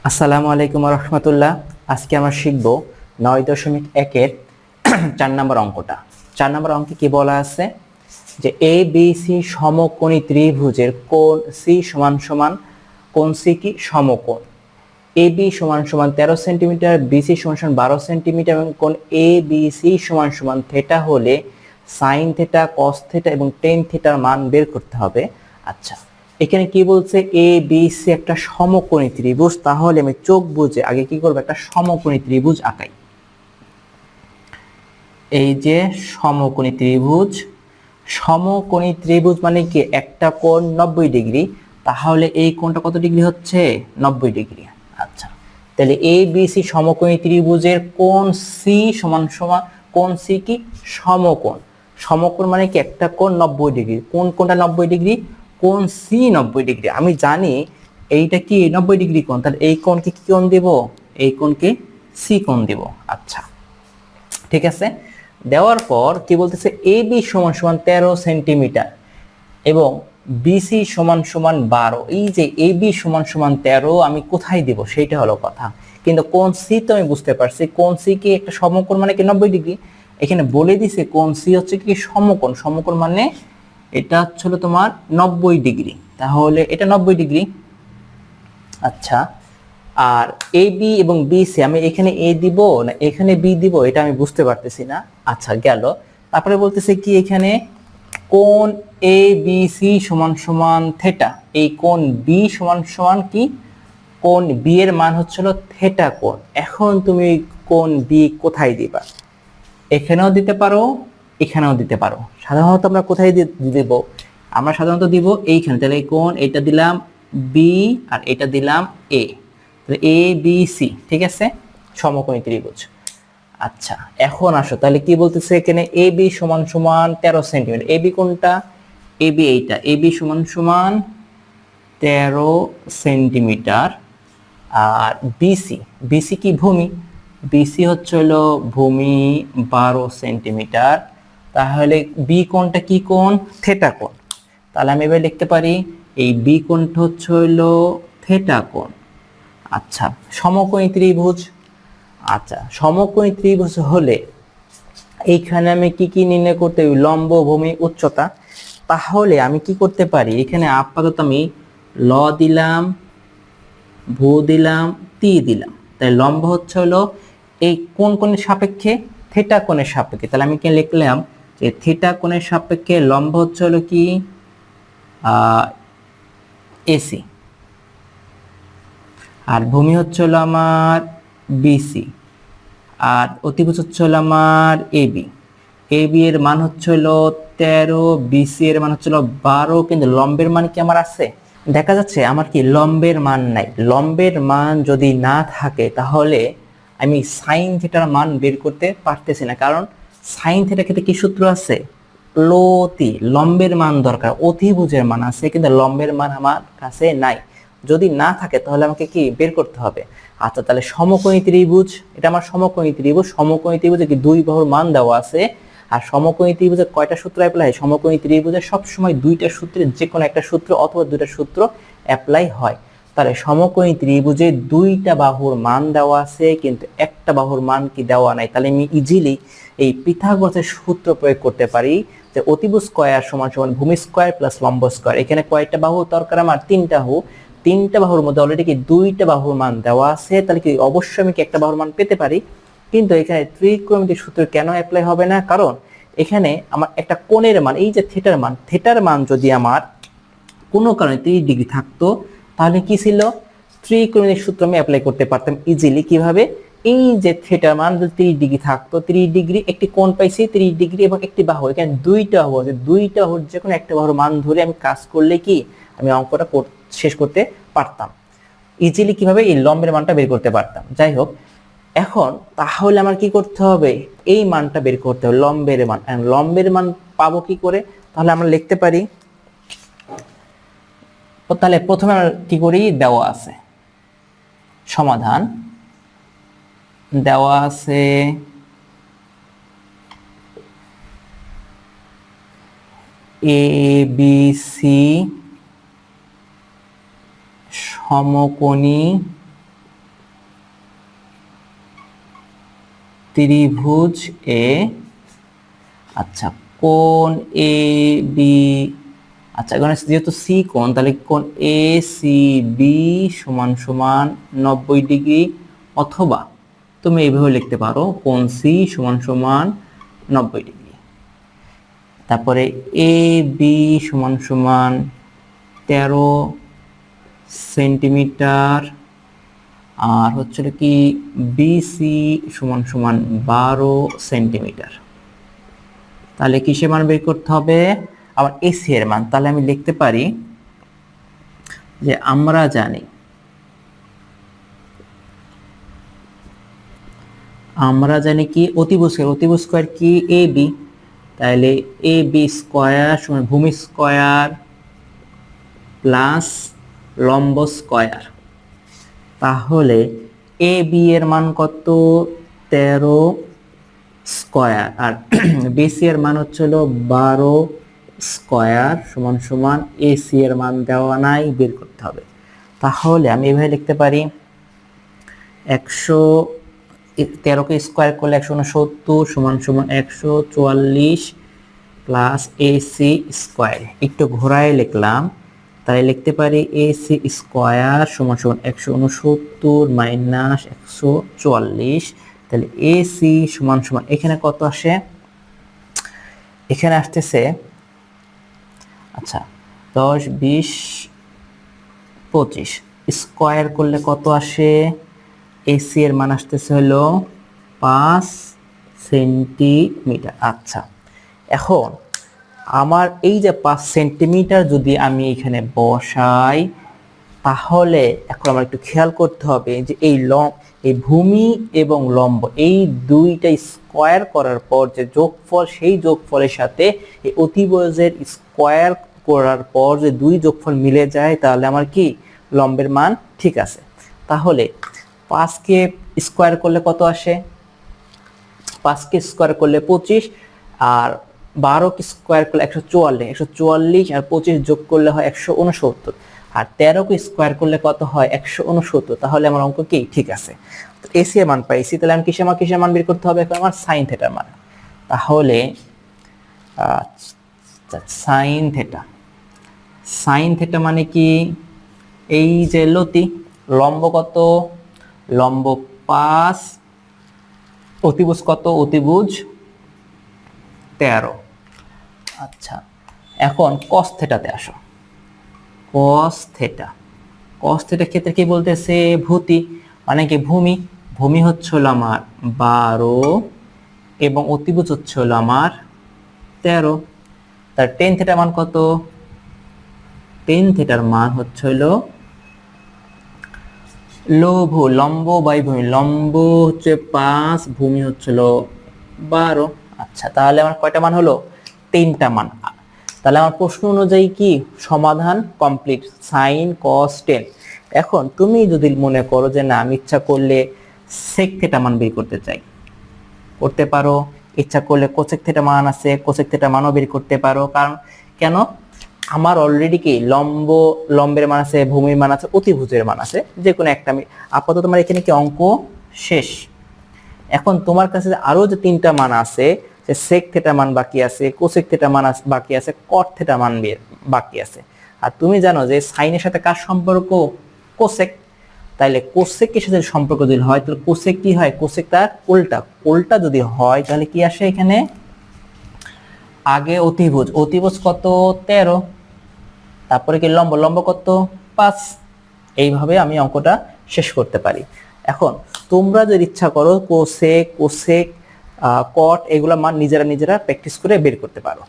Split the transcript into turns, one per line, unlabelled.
আসসালামু আলাইকুম রহমতুল্লাহ। আজকে আমরা শিখব 9.1-এর 4 নম্বর অঙ্কটা। 4 নম্বর অঙ্কে কি বলা আছে যে এ বি সি সমকোণী ত্রিভুজের কোণ সি সমান সমান কোণ সি কি সমকোণ। এ বি সমান সমান 13 সেন্টিমিটার, বিসি সমান সমান 12 সেন্টিমিটার এবং কোণ এ বি সি সমান সমান থিটা হলে সাইন থিটা, কস থিটা এবং টেন থিটার মান বের করতে হবে। আচ্ছা, এখানে কি বলছে এ বি সি একটা সমকোণী ত্রিভুজ, তাহলে আমি চোখ বুজে আগে কি করব, একটা সমকোণী ত্রিভুজ আঁকাই। এই যে সমকোণী ত্রিভুজ, সমকোণী ত্রিভুজ মানে কি একটা কোণ 90 ডিগ্রি, তাহলে এই কোণটা কত ডিগ্রি হচ্ছে 90 ডিগ্রি। আচ্ছা, তাহলে এ বি সি সমকোণী ত্রিভুজের কোণ সি সমান সমান কোণ সি কি সমকোণ। সমকোণ মানে কি একটা কোণ 90 ডিগ্রি। কোন কোণটা 90 ডিগ্রি? কোণ সি 90 ডিগ্রি। আমি জানি এইটা কি 90 ডিগ্রি কোণ, তাহলে এই কোণকে কি কোণ দেব? এই কোণকে সি কোণ দেব। আচ্ছা, ঠিক আছে। দেওয়ার পর কি বলতেছে এ বি সমান সমান 13 সেন্টিমিটার এবং বিসি সমান সমান 12। এই যে এ বি সমান সমান 13 আমি কোথায় দিব সেটা হলো কথা। কিন্তু কোণ সি তো আমি বুঝতে পারছি, কোণ সি কি একটা সমকোণ মানে কি 90 ডিগ্রি। এখানে বলে দিছে কোণ সি হচ্ছে কি সমকোণ। সমকোণ মানে এটা হচ্ছে তোমার 90 ডিগ্রি, তাহলে এটা 90 ডিগ্রি। আচ্ছা, আর এ বি এবং বি সি আমি এখানে এ দিব না এখানে বি দিব এটা আমি বুঝতে পারতেছি না। আচ্ছা, গেল। তারপরে বলতেছে কি এখানে কোণ এ বি সি সমান সমান থিটা, এই কোণ বি সমান সমান কি কোণ বি এর মান হচ্ছিল থিটা কোণ। এখন তুমি কোণ বি কোথায় দিবা? এখানেও দিতে পারো, এখানেও দিতে পারো। সাধারণত আমরা কোথায় দেব? আমরা সাধারণত দিব এইখানে। তাহলে এই কোণ এটা দিলাম বি আর এটা দিলাম এ, তাহলে এ বি সি, ঠিক আছে, সমকোণী ত্রিভুজ। আচ্ছা, এখন আসো, তাহলে কি বলতেছে এখানে এ বি সমান সমান 13 সেন্টিমিটার। এ বি কোনটা? এ বি এইটা। এ বি সমান সমান 13 সেন্টিমিটার। আর বিসি, বিসি কি ভূমি, বিসি হচ্ছে হলো ভূমি 12 সেন্টিমিটার। তাহলে বি কোণটা কি কোণ? থিটা কোণ। তাহলে আমি এবার লিখতে পারি এই বি কোণটা হচ্ছে হলো থিটা কোণ। আচ্ছা, সমকোণী ত্রিভুজ। আচ্ছা, সমকোণী ত্রিভুজ হলে এইখানে আমি কি কি নির্ণয় করতে হবে? লম্ব, ভূমি, উচ্চতা। তাহলে আমি কি করতে পারি, এখানে আপাতত আমি ল দিলাম, ভূ দিলাম, তি দিলাম। তাই লম্ব হচ্ছে হলো এই কোন কোণের সাপেক্ষে? থিটা কোণের সাপেক্ষে। তাহলে আমি কি লিখলাম যে থিটা কোণের সাপেক্ষে লম্ব হচ্ছে হলো কি এসি, আর ভূমি হচ্ছে হলো আমার বিসি, আর অতিভুজ হচ্ছে হলো আমার এবি। এবি এর মান হচ্ছে হলো 13, বিসি এর মান হচ্ছে হলো 12, কিন্তু লম্বের মান কি আমার আছে? দেখা যাচ্ছে আমার কি লম্বের মান নাই। লম্বের মান যদি না থাকে তাহলে আমি সাইন থিটার মান বের করতে পারতেছি না, কারণ সাইন থিটার ক্ষেত্রে কি সূত্র আছে? লতি। লম্বের মান দরকার, অতিভুজের মান আছে কিন্তু লম্বের মান আমার কাছে নাই। যদি না থাকে তাহলে আমাকে কি বের করতে হবে? আচ্ছা, তাহলে সমকোণী ত্রিভুজ, এটা আমার সমকোণী ত্রিভুজ। সমকোণী ত্রিভুজে কি দুই বাহুর মান দেওয়া আছে। আর সমকোণী ত্রিভুজে কয়টা সূত্র অ্যাপ্লাই হয়? সমকোণী ত্রিভুজে সবসময় দুইটা সূত্রের যে কোনো একটা সূত্র অথবা দুইটা সূত্র অ্যাপ্লাই হয়। তাহলে সমকোণী ত্রিভুজে দুইটা বাহুর মান দেওয়া আছে কিন্তু একটা বাহুর মান কি দেওয়া নাই। তাহলে আমি ইজিলি এই পিথাগোরাসের সূত্র প্রয়োগ করতে পারি যে অতিভুজ স্কয়ার সমান সমান ভূমি স্কয়ার প্লাস লম্ব স্কয়ার। এখানে কয়টা বাহু দরকার? আমার তিনটা বাহু। তিনটা বাহুর মধ্যে অলরেডি কি দুইটা বাহুর মান দেওয়া আছে, তাহলে কি অবশ্যই আমি কি একটা বাহুর মান পেতে পারি। কিন্তু এখানে ত্রিকোণমিতিক সূত্র কেন অ্যাপ্লাই হবে না? কারণ এখানে আমার একটা কোণের মান, এই যে থিটার মান, থিটার মান যদি আমার কোনো কারণে 30 ডিগ্রি থাকতো তাহলে কি ছিল? ত্রিকোণমিতিক সূত্র আমি অ্যাপ্লাই করতে পারতাম ইজিলি। কিভাবে? এই যে থিটার মান যদি 30 ডিগ্রি থাকতো, 30 ডিগ্রি একটি কোণ পাইছি 30 ডিগ্রি এবং একটি বাহু, এখানে দুইটা বাহু আছে, দুইটা বাহুর যে কোনো একটা বাহুর মান ধরে আমি কাজ করলে কি আমি অঙ্কটা শেষ করতে পারতাম ইজিলি। কিভাবে? এই লম্বের মানটা বের করতে পারতাম। যাই হোক, এখন তাহলে আমার কি করতে হবে? এই মানটা বের করতে হবে, লম্বের মান। লম্বের মান পাবো কি করে? তাহলে আমরা লিখতে পারি, তাহলে প্রথমে আমরা কি করি, দেওয়া আছে সমাধান, দেওয়া আছে এ বি সি সমকোণী ত্রিভুজ এ, আচ্ছা কোণ এ বি, আচ্ছা এখানে যেহেতু সি কোণ, তাহলে কোণ এ সি বি সমান সমান 90 ডিগ্রি, অথবা তুমি এইভাবে লিখতে পারো কোণ সি সমান সমান 90 ডিগ্রি। তারপরে এ বি সমান সমান 13 সেন্টিমিটার, আর হচ্ছে কি বিসি সমান সমান 12 সেন্টিমিটার। তাহলে কিসের মান বের করতে হবে? আবার এসি এর মান। তাহলে আমি লিখতে পারি যে আমরা জানি কি অতিভুজ স্কয়ার কি এ বি, তাহলে এ বি স্কয়ার সমান ভূমি স্কয়ার প্লাস লম্ব স্কয়ার। তাহলে এ বি এর মান কত? 13 স্কয়ার, আর বিসি এর মান হচ্ছে 12 স্কয়ার সমান সমান এসি এর মান দেওয়া নাই, বের করতে হবে। তাহলে আমি এভাবে লিখতে পারি 113 কে স্কয়ার করলে 169 সমান সমান 144 প্লাস এসি স্কয়ার। একটু ঘোরায় লিখলাম, তাই লিখতে পারি এসি স্কয়ার সমান সমান 169 মাইনাস 144। তাহলে এসি সমান সমান এখানে কত আসে? এখানে আসতেছে আচ্ছা 10 20 25 স্কয়ার করলে কত আসে? এসি এর মান আসতেছে হলো 5 সেন্টিমিটার। আচ্ছা এখন আমার এই যে 5 সেন্টিমিটার যদি আমি এখানে বসাই, তাহলে এখন আমার একটু খেয়াল করতে হবে যে এই ভূমি এবং লম্ব এই দুইটা স্কয়ার করার পর যে যোগফল, সেই যোগফলের সাথে এই অতিভুজের স্কয়ার করার পর যে দুই যোগফল মিলে যায়, তাহলে আমার কি লম্বের মান ঠিক আছে। তাহলে 5 কে স্কয়ার করলে কত আসে? 5 কে স্কয়ার করলে 25, আর 12 কে স্কয়ার করলে 144 আর 25 যোগ করলে হয় 169, আর 13 কে স্কয়ার করলে কত হয়? 169। তাহলে আমার অঙ্ক কি ঠিক আছে। তো এসি এর মান পাইছি, তাহলে আমি কিসের মান বের করতে হবে? এখন আমার সাইন থিটার মান। তাহলে সাইন থিটা মানে কি? এই যে লতি, লম্ব কত? লম্ব 5, অতিভুজ কত? অতিভুজ 13। আচ্ছা এখন কস থিটাতে আসো। কস থিটা ক্ষেত্রে কি বলতেছে? ভূতি মানে কি ভূমি হচ্ছে হলো আমার 12 এবং অতিভুজ হচ্ছে হলো আমার 13। তার টেন থিটার মান কত? টেন থিটার মান হচ্ছে হলো লম্ব বাই ভূমি, লম্ব হচ্ছে 5, ভূমি হচ্ছিল 12। আচ্ছা তাহলে আমার কয়টা মান হলো? 3টা মান। তাহলে আমার প্রশ্ন অনুযায়ী কি সমাধান কমপ্লিট, সাইন কস টেন। এখন তুমি যদি মনে করো যে না আমি ইচ্ছা করলে সেক থিটা মান বের করতে চাই, করতে পারো। ইচ্ছা করলে কোসেক থিটা মান আছে, কোসেক থিটা মানও বের করতে পারো। কারণ কেন? আমার অলরেডি কি লম্বের মান আছে, ভূমির মান আছে, অতিভুজের মান আছে, যে কোনো একটা আমি আপাতত তোমার এখানে কি অঙ্ক শেষ। এখন তোমার কাছে আরো যে 3টা মান আছে, যে সেক থিটা মান বাকি আছে, কোসেক থিটা মান বাকি আছে, কট থিটা মান বাকি আছে। আর তুমি জানো যে সাইনের সাথে কার সম্পর্ক? কোসেক। তাইলে কোসেকের সাথে সম্পর্ক যদি হয়, তাহলে কোসেক কি হয়? কোসেক তার উল্টা যদি হয়, তাহলে কি আসে এখানে? আগে অতিভুজ কত? 13, তারপরে কি লম্ব কত? 5। এইভাবে আমি অঙ্কটা শেষ করতে পারি। এখন তোমরা যদি ইচ্ছা করো কোসেক কট এগুলা মান নিজেরা প্র্যাকটিস করে বের করতে পারো।